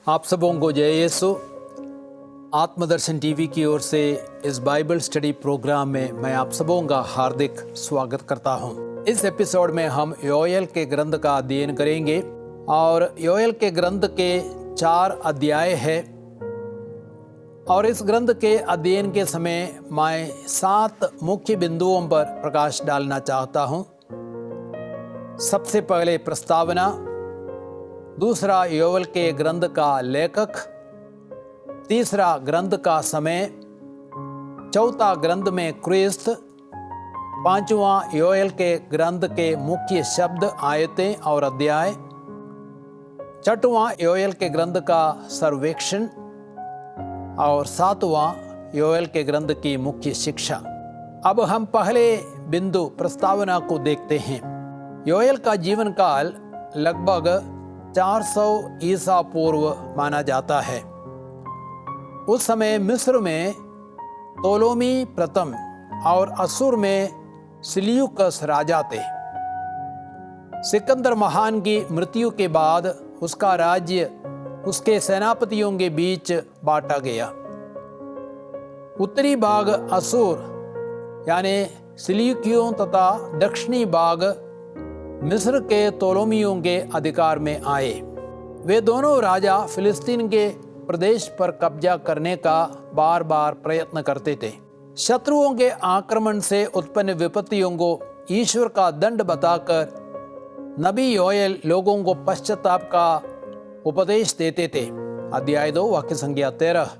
आप सबों को जय यीशु। आत्मदर्शन टीवी की ओर से इस बाइबल स्टडी प्रोग्राम में मैं आप सबों का हार्दिक स्वागत करता हूं। इस एपिसोड में हम योएल के ग्रंथ का अध्ययन करेंगे और योएल के ग्रंथ के 4 अध्याय है और इस ग्रंथ के अध्ययन के समय मैं 7 मुख्य बिंदुओं पर प्रकाश डालना चाहता हूं। सबसे पहले प्रस्तावना, दूसरा योएल के ग्रंथ का लेखक, तीसरा ग्रंथ का समय, चौथा ग्रंथ में क्रिस्त, पांचवा योएल के ग्रंथ के मुख्य शब्द, आयतें और अध्याय, छठवां योएल के ग्रंथ का सर्वेक्षण और सातवां योएल के ग्रंथ की मुख्य शिक्षा। अब हम पहले बिंदु प्रस्तावना को देखते हैं। योएल का जीवन काल लगभग 400 ईसा पूर्व माना जाता है। उस समय मिस्र में तोलोमी प्रथम और असुर में सिल्यूकस राजा थे। सिकंदर महान की मृत्यु के बाद उसका राज्य उसके सेनापतियों के बीच बांटा गया। उत्तरी भाग असुर यानी सिल्यूकियों तथा दक्षिणी भाग मिस्र के तोलोमियों के अधिकार में आए। वे दोनों राजा फिलिस्तीन के प्रदेश पर कब्जा करने का बार बार प्रयत्न करते थे। शत्रुओं के आक्रमण से उत्पन्न विपत्तियों को ईश्वर का दंड बताकर नबी योएल लोगों को पश्चाताप का उपदेश देते थे। अध्याय 2 वाक्य संख्या 13।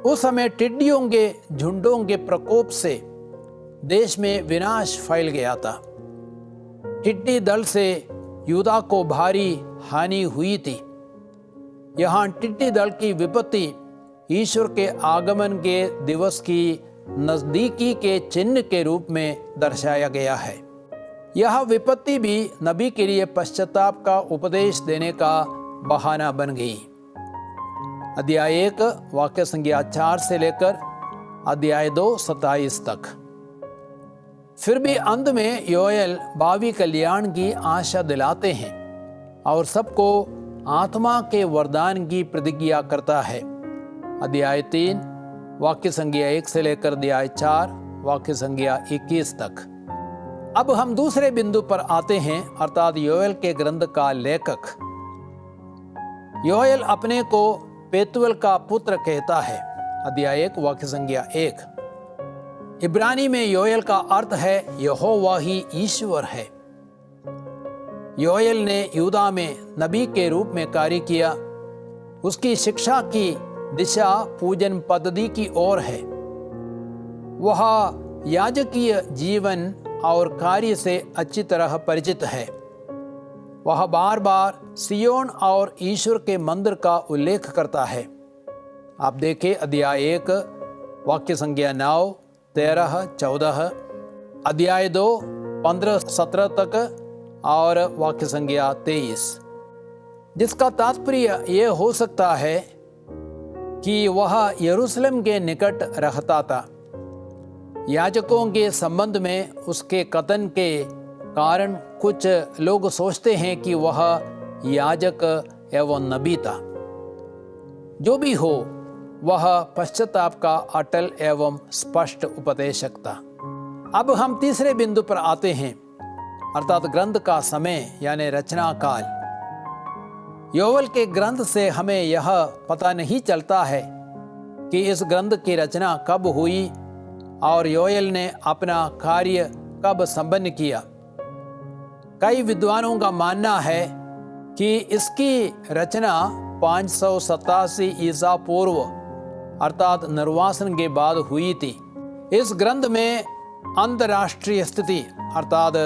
उस समय टिड्डियों के झुंडों के प्रकोप से देश में विनाश फैल गया था। टिड्डी दल से यूदा को भारी हानि हुई थी। यहाँ टिड्डी दल की विपत्ति ईश्वर के आगमन के दिवस की नजदीकी के चिन्ह के रूप में दर्शाया गया है। यह विपत्ति भी नबी के लिए पश्चाताप का उपदेश देने का बहाना बन गई। अध्याय 1 वाक्य संख्या 4 से लेकर अध्याय 2 27 तक। फिर भी अंत में योएल भावी कल्याण की आशा दिलाते हैं और सबको आत्मा के वरदान की प्रतिज्ञा करता है। अध्याय 3 वाक्य संख्या 1 से लेकर अध्याय 4 वाक्य संख्या 21 तक। अब हम दूसरे बिंदु पर आते हैं, अर्थात योएल के ग्रंथ का लेखक। योएल अपने को पेतुएल का पुत्र कहता है। अध्याय 1 वाक्य संख्या 1। इब्रानी में योएल का अर्थ है यहोवा ही ईश्वर है। योएल ने यूदा में नबी के रूप में कार्य किया। उसकी शिक्षा की दिशा पूजन पद्धति की ओर है। वह याजकीय जीवन और कार्य से अच्छी तरह परिचित है। वह बार बार सियोन और ईश्वर के मंदिर का उल्लेख करता है। आप देखें अध्याय 1 वाक्य संख्या 9, 13, 14, अध्याय 2 15, 17 तक और वाक्य संख्या 23, जिसका तात्पर्य यह हो सकता है कि वह यरूशलेम के निकट रहता था। याजकों के संबंध में उसके कथन के कारण कुछ लोग सोचते हैं कि वह याजक एवं नबी था। जो भी हो, वह पश्चाताप का अटल एवं स्पष्ट उपदेशक था। अब हम तीसरे बिंदु पर आते हैं, अर्थात ग्रंथ का समय यानी रचना काल। योएल के ग्रंथ से हमें यह पता नहीं चलता है कि इस ग्रंथ की रचना कब हुई और योएल ने अपना कार्य कब संपन्न किया। कई विद्वानों का मानना है कि इसकी रचना 587 ईसा पूर्व अर्थात निर्वासन के बाद हुई थी। इस ग्रंथ में अंतर्राष्ट्रीय स्थिति अर्थात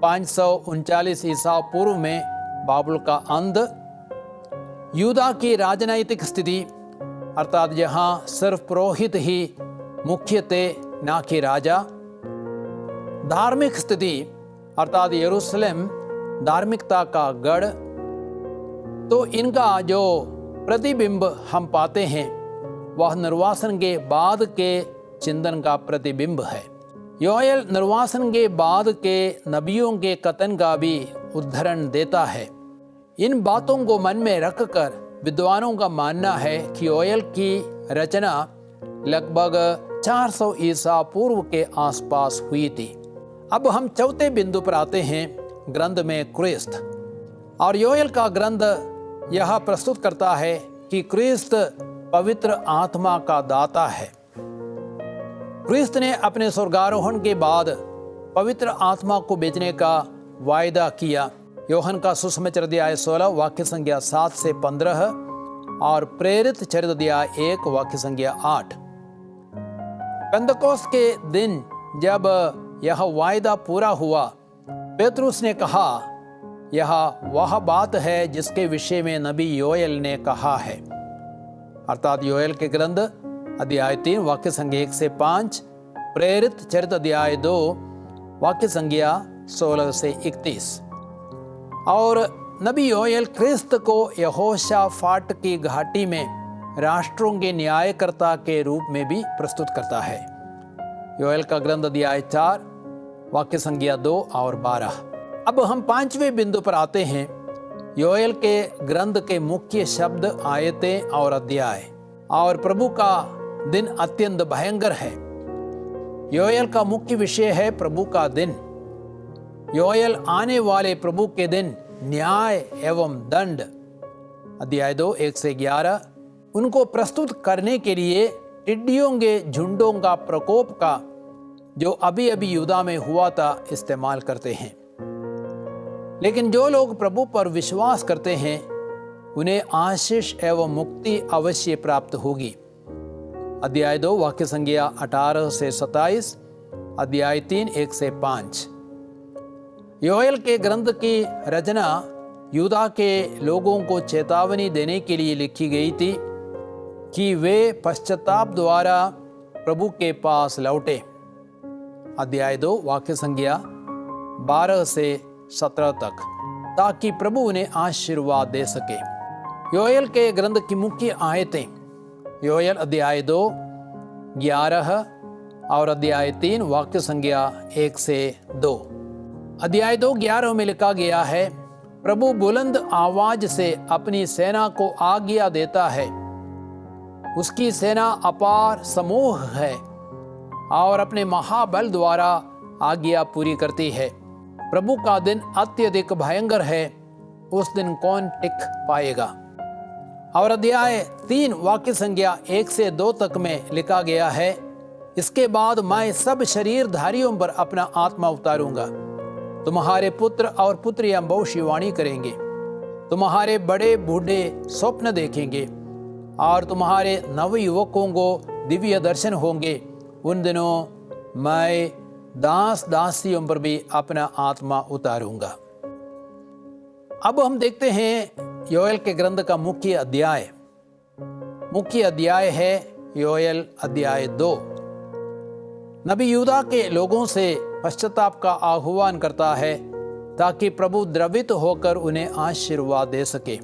539 ईसा पूर्व में बाबुल का अंत, यूदा की राजनैतिक स्थिति अर्थात यहाँ सिर्फ पुरोहित ही मुख्य थे न कि राजा, धार्मिक स्थिति अर्थात यरूशलेम धार्मिकता का गढ़। तो इनका जो प्रतिबिंब हम पाते हैं वह निर्वासन के बाद के चिंतन का प्रतिबिंब है। योएल निर्वासन के बाद के नबियों के कथन का भी उद्धरण देता है। इन बातों को मन में रखकर विद्वानों का मानना है कि योएल की रचना लगभग 400 ईसा पूर्व के आसपास हुई थी। अब हम चौथे बिंदु पर आते हैं, ग्रंथ में क्रिस्त। और योएल का ग्रंथ यह प्रस्तुत करता है कि क्रिस्त पवित्र आत्मा का दाता है। क्रिस्त ने अपने स्वर्गारोहण के बाद पवित्र आत्मा को भेजने का वायदा किया। यूहन्ना का सुसमाचार अध्याय 16 वाक्य संख्या 7 से 15 और प्रेरित चरित्र अध्याय 1 वाक्य संख्या 8। पेंतकोस्त के दिन जब यह वायदा पूरा हुआ, पेतरुस ने कहा, यह वह बात है जिसके विषय में नबी योएल ने कहा है। अर्थात योएल के ग्रंथ अध्याय 3 वाक्य संख्या 1 से 5, प्रेरित चरित्र अध्याय 2 वाक्य संख्या 16 से 31। और नबी योएल क्रिस्त को यहोशाफाट की घाटी में राष्ट्रों के न्यायकर्ता के रूप में भी प्रस्तुत करता है। योएल का ग्रंथ अध्याय 4 वाक्य संख्या 2 और 12। अब हम 5वें बिंदु पर आते हैं। योएल के ग्रंथ के मुख्य शब्द, आयतें और अध्याय। और प्रभु का दिन अत्यंत भयंकर है। योएल का मुख्य विषय है प्रभु का दिन। योएल आने वाले प्रभु के दिन, न्याय एवं दंड, अध्याय 2 1 से 11, उनको प्रस्तुत करने के लिए टिड्डियों के झुंडों का प्रकोप का, जो अभी अभी यहूदा में हुआ था, इस्तेमाल करते हैं। लेकिन जो लोग प्रभु पर विश्वास करते हैं, उन्हें आशीष एवं मुक्ति अवश्य प्राप्त होगी। अध्याय 2 वाक्य संख्या 18 से 27, अध्याय 3 1 से 5। योएल के ग्रंथ की रचना यहूदा के लोगों को चेतावनी देने के लिए लिखी गई थी कि वे पश्चाताप द्वारा प्रभु के पास लौटे। अध्याय 2 वाक्य संख्या 12 से 17 तक, ताकि प्रभु उन्हें आशीर्वाद दे सके। योएल के ग्रंथ की मुख्य आयतें, योएल अध्याय 2 11 और अध्याय 3 वाक्य संख्या 1 से 2। अध्याय 2 11 में लिखा गया है, प्रभु बुलंद आवाज से अपनी सेना को आज्ञा देता है। उसकी सेना अपार समूह है और अपने महाबल द्वारा आज्ञा पूरी करती है। प्रभु का दिन अत्यधिक भयंकर है, उस दिन कौन टिक पाएगा। और अध्याय 3 वाक्य संख्या 1 से 2 तक में लिखा गया है, इसके बाद मैं सब शरीरधारियों पर अपना आत्मा उतारूंगा। तुम्हारे पुत्र और पुत्रियां भविष्यवाणी करेंगे। तुम्हारे बड़े बूढ़े स्वप्न देखेंगे और तुम्हारे नवयुवकों को दिव्य दर्शन होंगे। उन दिनों मैं दास दासियों पर भी अपना आत्मा उतारूंगा। अब हम देखते हैं योएल के ग्रंथ का मुख्य अध्याय। मुख्य अध्याय है योएल अध्याय 2। नबी यहूदा के लोगों से पश्चाताप का आह्वान करता है ताकि प्रभु द्रवित होकर उन्हें आशीर्वाद दे सके।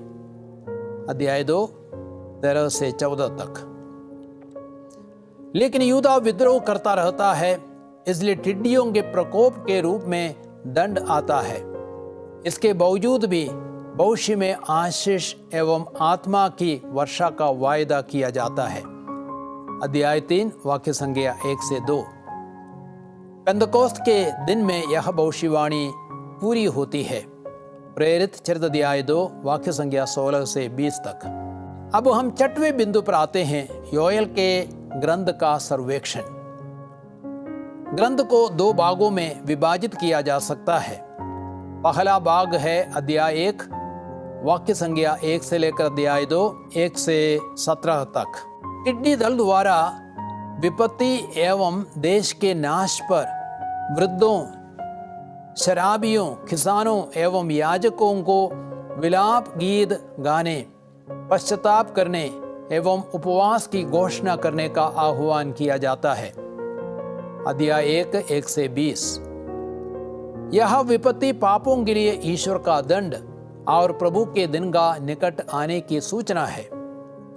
अध्याय 2 13 से 14 तक। लेकिन यहूदा विद्रोह करता रहता है, इसलिए टिड्डियों के प्रकोप के रूप में दंड आता है। इसके बावजूद भी भविष्य में आशीष एवं आत्मा की वर्षा का वायदा किया जाता है। अध्याय 3 वाक्य संख्या 1 से 2। पेंतकोस्त के दिन में यह भविष्यवाणी पूरी होती है। प्रेरित चरित्र अध्याय 2 वाक्य संख्या 16 से 20 तक। अब हम 6वें बिंदु पर आते हैं, योएल के ग्रंथ का सर्वेक्षण। ग्रंथ को 2 भागों में विभाजित किया जा सकता है। पहला भाग है अध्याय 1 वाक्य संख्या 1 से लेकर अध्याय 2 1 से 17 तक। टिड्डी दल द्वारा विपत्ति एवं देश के नाश पर वृद्धों, शराबियों, किसानों एवं याजकों को विलाप गीत गाने, पश्चाताप करने एवं उपवास की घोषणा करने का आह्वान किया जाता है। अध्याय 1 1 से 20। यह विपत्ति पापों के लिए ईश्वर का दंड और प्रभु के दिन का निकट आने की सूचना है।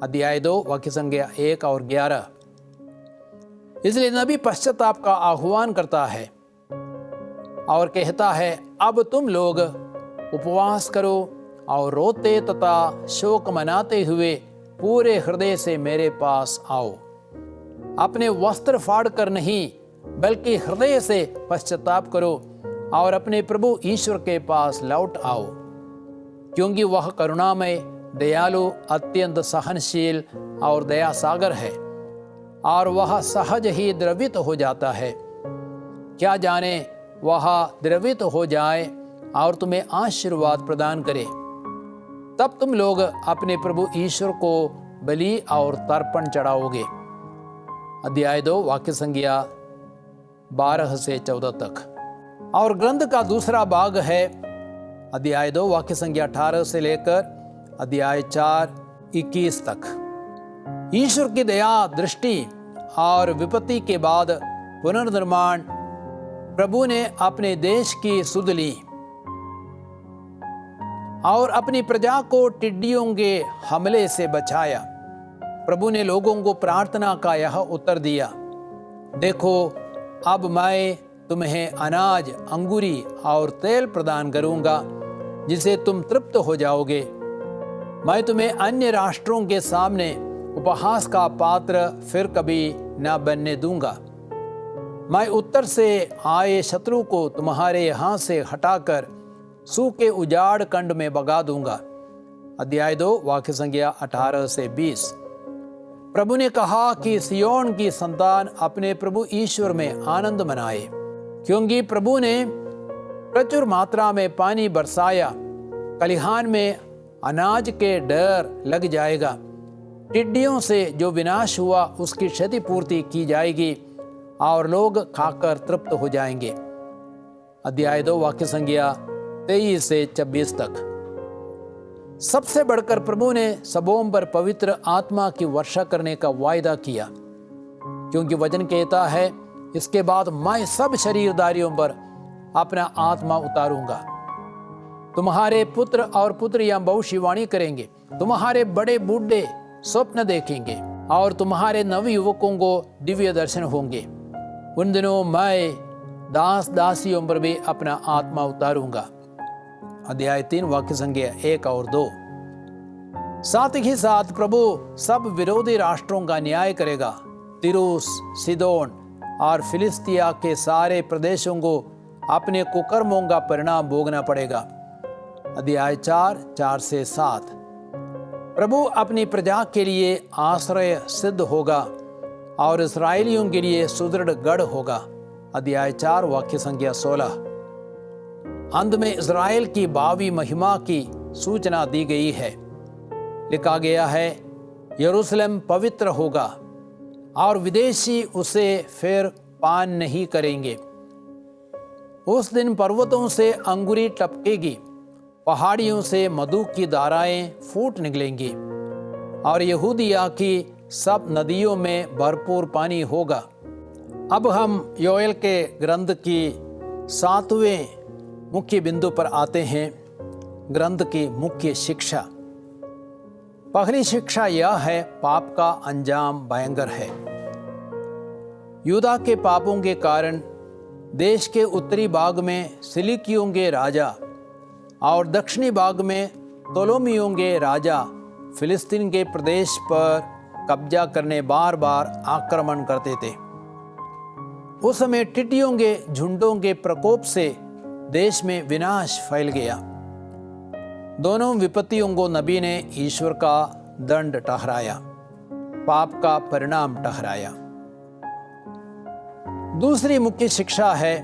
अध्याय 2 वाक्य संख्या 1 और 11। इसलिए नबी पश्चाताप का आह्वान करता है और कहता है, अब तुम लोग उपवास करो और रोते तथा शोक मनाते हुए पूरे हृदय से मेरे पास आओ। अपने वस्त्र फाड़ कर नहीं बल्कि हृदय से पश्चाताप करो और अपने प्रभु ईश्वर के पास लौट आओ, क्योंकि वह करुणामय, दयालु, अत्यंत सहनशील और दया सागर है और वह सहज ही द्रवित हो जाता है। क्या जाने वह द्रवित हो जाए और तुम्हें आशीर्वाद प्रदान करे, तब तुम लोग अपने प्रभु ईश्वर को बलि और तर्पण चढ़ाओगे। अध्याय 2 वाक्य संज्ञा 12 से 14 तक। और ग्रंथ का दूसरा भाग है अध्याय 2 वाक्य संज्ञा 18 से लेकर अध्याय 4 21 तक। ईश्वर की दया दृष्टि और विपत्ति के बाद पुनर्निर्माण प्रभु ने अपने देश की सुध ली और अपनी प्रजा को टिड्डियों के हमले से बचाया। प्रभु ने लोगों को प्रार्थना का यह उत्तर दिया, देखो अब मैं तुम्हें अनाज, अंगूरी और तेल प्रदान करूंगा जिसे तुम तृप्त हो जाओगे। मैं तुम्हें अन्य राष्ट्रों के सामने उपहास का पात्र फिर कभी न बनने दूंगा। मैं उत्तर से आए शत्रु को तुम्हारे यहाँ से हटाकर सूखे उजाड़ कंड में भगा दूंगा। अध्याय 2 वाक्य संज्ञा 18 से 20। प्रभु ने कहा कि सियोन की संतान अपने प्रभु ईश्वर में आनंद मनाए, क्योंकि प्रभु ने प्रचुर मात्रा में पानी बरसाया। कलिहान में अनाज के डर लग जाएगा। टिड्डियों से जो विनाश हुआ उसकी क्षतिपूर्ति की जाएगी और लोग खाकर तृप्त हो जाएंगे। अध्याय 2 वाक्य संज्ञा 23 से 26 तक। सबसे बढ़कर प्रभु ने सबों पर पवित्र आत्मा की वर्षा करने का वायदा किया, क्योंकि वचन कहता है, इसके बाद मैं सब शरीरधारियों पर अपना आत्मा उतारूंगा। तुम्हारे पुत्र और पुत्रियां भविष्यवाणी करेंगे, तुम्हारे बड़े बूढ़े स्वप्न देखेंगे और तुम्हारे नवयुवकों को दिव्य दर्शन होंगे। उन दिनों मैं दास दासियों पर भी अपना आत्मा उतारूंगा। अध्याय 3 वाक्य संज्ञा 1 और 2। साथ ही साथ प्रभु सब विरोधी राष्ट्रों का न्याय करेगा। तिरूस, सिदोन और फिलिस्तिया के सारे प्रदेशों को अपने कुकर्मों का परिणाम भोगना पड़ेगा। अध्याय 4 से 7। प्रभु अपनी प्रजा के लिए आश्रय सिद्ध होगा और इस्राएलियों के लिए सुदृढ़ गढ़ होगा। अध्याय 4 वाक्य संख्या 16। अंत में इस्राएल की भावी महिमा की सूचना दी गई है। लिखा गया है, यरूशलेम पवित्र होगा और विदेशी उसे फिर पान नहीं करेंगे। उस दिन पर्वतों से अंगूरी टपकेगी, पहाड़ियों से मधु की धाराएं फूट निकलेंगी और यहूदिया की सब नदियों में भरपूर पानी होगा। अब हम योएल के ग्रंथ की 7वें मुख्य बिंदु पर आते हैं। ग्रंथ की मुख्य शिक्षा। पहली शिक्षा यह है, पाप का अंजाम भयंकर है। यूदा के पापों के कारण देश के उत्तरी भाग में सिलिकियों के राजा और दक्षिणी भाग में तोलोमियों के राजा फिलिस्तीन के प्रदेश पर कब्जा करने बार बार आक्रमण करते थे। उस समय टिड्डियों के झुंडों के प्रकोप से देश में विनाश फैल गया। दोनों विपत्तियों को नबी ने ईश्वर का दंड ठहराया, पाप का परिणाम ठहराया। दूसरी मुख्य शिक्षा है,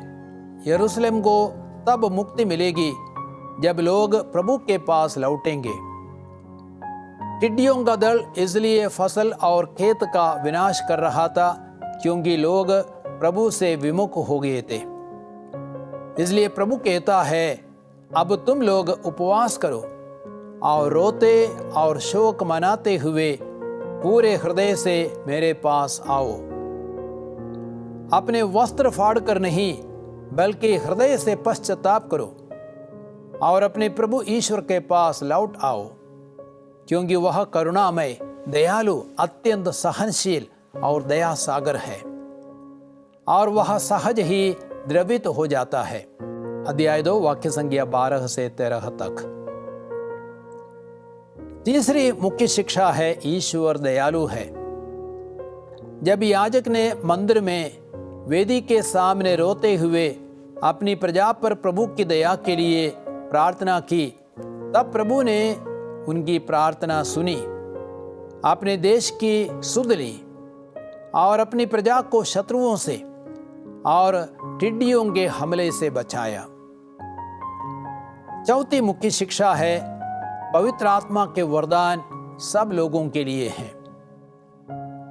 यरूशलेम को तब मुक्ति मिलेगी जब लोग प्रभु के पास लौटेंगे। टिड्डियों का दल इसलिए फसल और खेत का विनाश कर रहा था क्योंकि लोग प्रभु से विमुख हो गए थे। इसलिए प्रभु कहता है, अब तुम लोग उपवास करो और रोते और शोक मनाते हुए पूरे हृदय से मेरे पास आओ। अपने वस्त्र फाड़ कर नहीं बल्कि हृदय से पश्चाताप करो और अपने प्रभु ईश्वर के पास लौट आओ, क्योंकि वह करुणामय, दयालु, अत्यंत सहनशील और दया सागर है और वह सहज ही द्रवित हो जाता है। अध्याय 2 वाक्य संख्या 12 से 13 तक। तीसरी मुख्य शिक्षा है ईश्वर दयालु है। जब याजक ने मंदिर में वेदी के सामने रोते हुए अपनी प्रजा पर प्रभु की दया के लिए प्रार्थना की, तब प्रभु ने उनकी प्रार्थना सुनी, अपने देश की सुध ली और अपनी प्रजा को शत्रुओं से और टिड्डियों के हमले से बचाया। चौथी मुख्य शिक्षा है पवित्र आत्मा के वरदान सब लोगों के लिए हैं।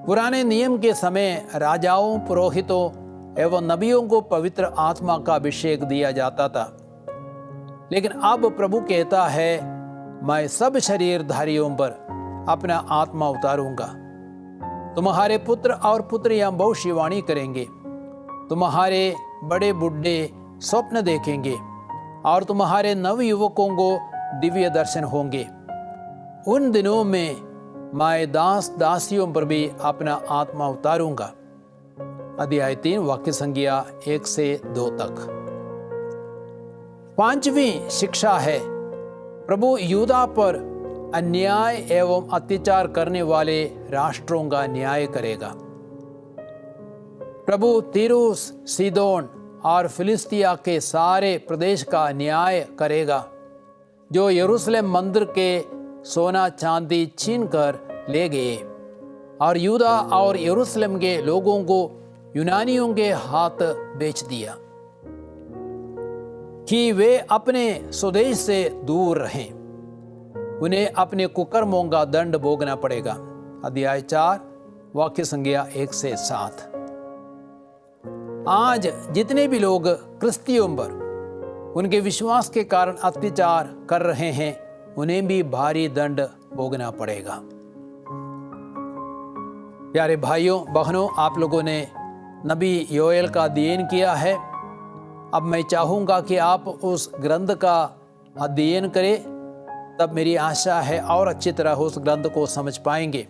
पुराने नियम के समय राजाओं, पुरोहितों एवं नबियों को पवित्र आत्मा का अभिषेक दिया जाता था, लेकिन अब प्रभु कहता है, मैं सब शरीरधारियों पर अपना आत्मा उतारूंगा। तुम्हारे पुत्र और पुत्रियां भविष्यवाणी करेंगे, तुम्हारे बड़े बूढ़े स्वप्न देखेंगे और तुम्हारे नवयुवकों को दिव्य दर्शन होंगे। उन दिनों में मैं दास दासियों पर भी अपना आत्मा उतारूंगा। अध्याय 3 वाक्य संज्ञा 1 से 2 तक। पांचवी शिक्षा है प्रभु यहूदा पर अन्याय एवं अत्याचार करने वाले राष्ट्रों का न्याय करेगा। प्रभु तीरूस, सीदोन और फिलिस्तिया के सारे प्रदेश का न्याय करेगा, जो यरूशलेम मंदिर के सोना चांदी छीन कर ले गए और यहूदा और यरूशलेम के लोगों को यूनानियों के हाथ बेच दिया, कि वे अपने स्वदेश से दूर रहें। उन्हें अपने कुकर्मों का दंड भोगना पड़ेगा। अध्याय 4 वाक्य संज्ञा 1 से 7। आज जितने भी लोग क्रिस्तियों पर उनके विश्वास के कारण अत्याचार कर रहे हैं, उन्हें भी भारी दंड भोगना पड़ेगा। प्यारे भाइयों बहनों, आप लोगों ने नबी योएल का अध्ययन किया है। अब मैं चाहूँगा कि आप उस ग्रंथ का अध्ययन करें, तब मेरी आशा है और अच्छी तरह उस ग्रंथ को समझ पाएंगे।